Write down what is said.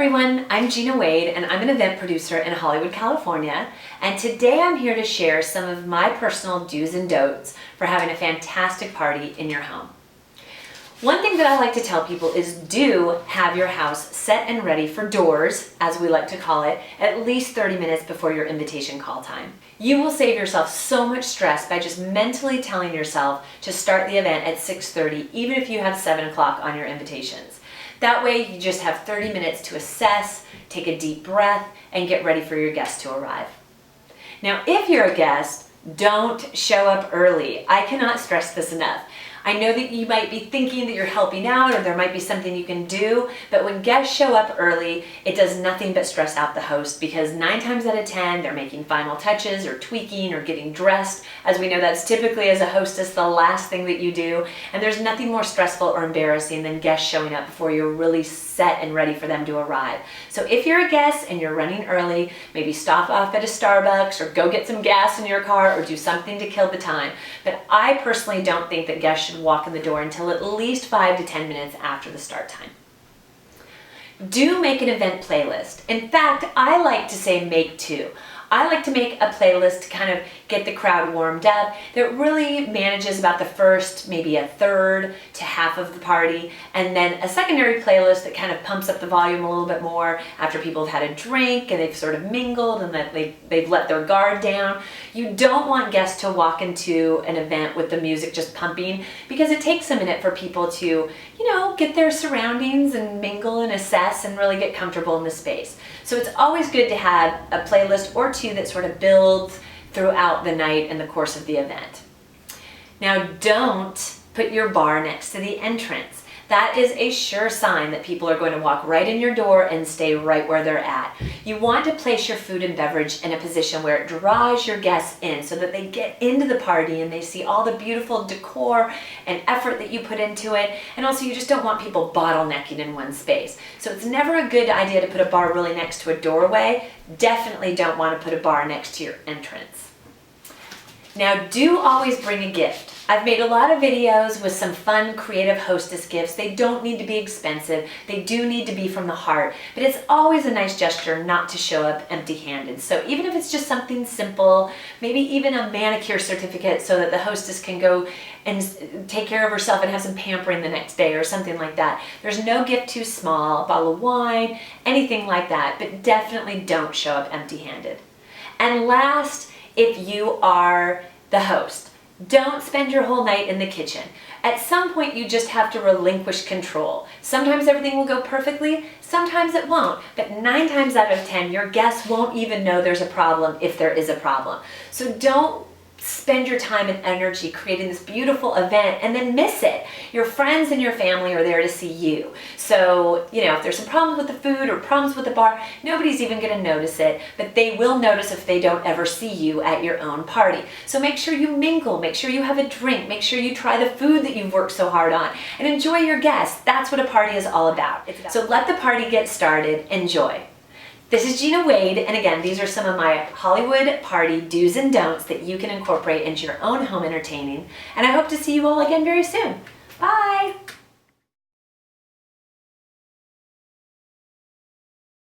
everyone, I'm Gina Wade and I'm an event producer in Hollywood, California, and today I'm here to share some of my personal do's and don'ts for having a fantastic party in your home. One thing that I like to tell people is do have your house set and ready for doors, as we like to call it, at least 30 minutes before your invitation call time. You will save yourself so much stress by just mentally telling yourself to start the event at 6:30, even if you have 7 o'clock on your invitations. That way you just have 30 minutes to assess, take a deep breath, and get ready for your guests to arrive. Now, if you're a guest, don't show up early. I cannot stress this enough. I know that you might be thinking that you're helping out or there might be something you can do, but when guests show up early, it does nothing but stress out the host because 9 times out of 10, they're making final touches or tweaking or getting dressed. As we know, that's typically as a hostess the last thing that you do, and there's nothing more stressful or embarrassing than guests showing up before you're really set and ready for them to arrive. So if you're a guest and you're running early, maybe stop off at a Starbucks or go get some gas in your car or do something to kill the time. But I personally don't think that guests should walk in the door until at least 5 to 10 minutes after the start time. Do make an event playlist. In fact, I like to say make two. I like to make a playlist to kind of get the crowd warmed up that really manages about the first, maybe a third to half of the party, and then a secondary playlist that kind of pumps up the volume a little bit more after people have had a drink and they've sort of mingled and that they've let their guard down. You don't want guests to walk into an event with the music just pumping because it takes a minute for people to, get their surroundings and mingle and assess and really get comfortable in the space. So it's always good to have a playlist or two that sort of builds throughout the night and the course of the event. Now, don't put your bar next to the entrance. That is a sure sign that people are going to walk right in your door and stay right where they're at. You want to place your food and beverage in a position where it draws your guests in so that they get into the party and they see all the beautiful decor and effort that you put into it. And also you just don't want people bottlenecking in one space. So it's never a good idea to put a bar really next to a doorway. Definitely don't want to put a bar next to your entrance. Now, do always bring a gift. I've made a lot of videos with some fun, creative hostess gifts. They don't need to be expensive. They do need to be from the heart, but it's always a nice gesture not to show up empty-handed. So even if it's just something simple, maybe even a manicure certificate so that the hostess can go and take care of herself and have some pampering the next day or something like that. There's no gift too small, a bottle of wine, anything like that, but definitely don't show up empty-handed. And last, if you are the host, don't spend your whole night in the kitchen. At some point, you just have to relinquish control. Sometimes everything will go perfectly, sometimes it won't. But 9 times out of 10, your guests won't even know there's a problem if there is a problem. So don't spend your time and energy creating this beautiful event and then miss it. Your friends and your family are there to see you. So, if there's some problems with the food or problems with the bar, nobody's even going to notice it, but they will notice if they don't ever see you at your own party. So make sure you mingle, make sure you have a drink, make sure you try the food that you've worked so hard on, and enjoy your guests. That's what a party is all about. So let the party get started. Enjoy. This is Gina Wade, and again, these are some of my Hollywood party do's and don'ts that you can incorporate into your own home entertaining, and I hope to see you all again very soon. Bye!